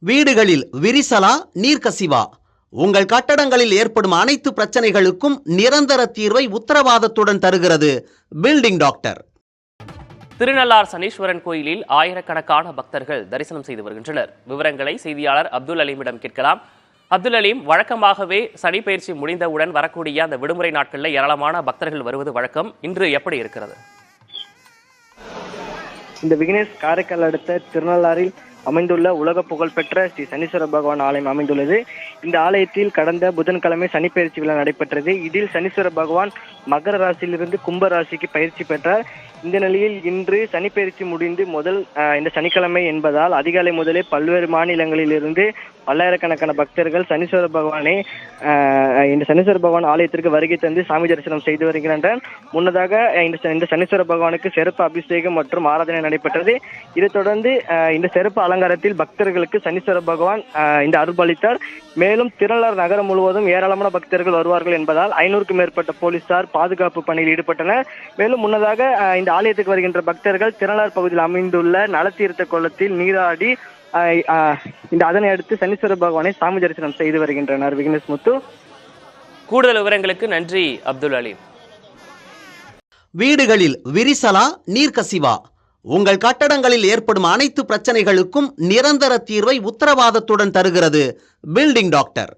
வீடுகளில் விரிசலா நீர்க்கசிவா? உங்கள் கட்டடங்களில் ஏற்படும் அனைத்து பிரச்சனைகளுக்கும் நிரந்தர தீர்வை உத்தரவாதத்துடன் தருகிறது பில்டிங் டாக்டர். திருநள்ளார் சனீஸ்வரன் கோயிலில் ஆயிரக்கணக்கான பக்தர்கள் தரிசனம் செய்து வருகின்றனர். விவரங்களை செய்தியாளர் அப்துல் அலீமிடம் கேட்கலாம். அப்துல் அலீம், வழக்கமாகவே சனி பயிற்சி முடிந்தவுடன் வரக்கூடிய அந்த விடுமுறை நாட்களில் ஏராளமான பக்தர்கள் வருவது வழக்கம். இன்று எப்படி இருக்கிறது? இந்த விக்னேஷ், காரைக்கால் அடுத்த திருநள்ளாறில் அமைந்துள்ள உலக புகழ்பெற்ற ஸ்ரீ சனீஸ்வர பகவான் ஆலயம் அமைந்துள்ளது. இந்த ஆலயத்தில் கடந்த புதன்கிழமை சனிப்பெயர்ச்சி விழா நடைபெற்றது. இதில் சனீஸ்வர பகவான் மகர ராசியிலிருந்து கும்ப ராசிக்கு பயிற்சி பெற்றார். இந்த நிலையில் இன்று சனிப்பெயர்ச்சி முடிந்து இந்த சனிக்கிழமை என்பதால் அதிகாலை முதலே பல்வேறு மாநிலங்களில் இருந்து பல்லாயிரக்கணக்கான பக்தர்கள் சனீஸ்வர பகவான் ஆலயத்திற்கு வருகை தந்து சாமி தரிசனம் செய்து வருகின்றனர். முன்னதாக இந்த சனீஸ்வர பகவானுக்கு சிறப்பு அபிஷேகம் மற்றும் ஆராதனை நடைபெற்றது. இதைத் தொடர்ந்து இந்த சிறப்பு அலங்காரத்தில் பக்தர்களுக்கு சனீஸ்வர பகவான் இந்த அருள்பாலித்தார். மேலும் திருநள்ளார் நகரம் முழுவதும் ஏராளமான பக்தர்கள் வருவார்கள் என்பதால் 500க்கும் மேற்பட்ட போலீசார் பாதுகாப்பு பணியில் ஈடுபட்டனர். மேலும் முன்னதாக இந்த ஆலயத்துக்கு வருகின்ற பக்தர்கள் திருநள்ளார் பகுதியில் அமைந்துள்ள நலத்தீர்த்த குளத்தில் நீராடி அதனை அடுத்து சனீஸ்வர பகவானை சாமி தரிசனம் செய்து வருகின்றனர். விக்னேஷ் முத்து, கூடுதல் விவரங்களுக்கு நன்றி அப்துல் அலீம். வீடுகளில் விரிசலா நீர்க்கசிவா? உங்கள் கட்டடங்களில் ஏற்படும் அனைத்து பிரச்சனைகளுக்கும் நிரந்தர தீர்வை உத்தரவாதத்துடன் தருகிறது பில்டிங் டாக்டர்.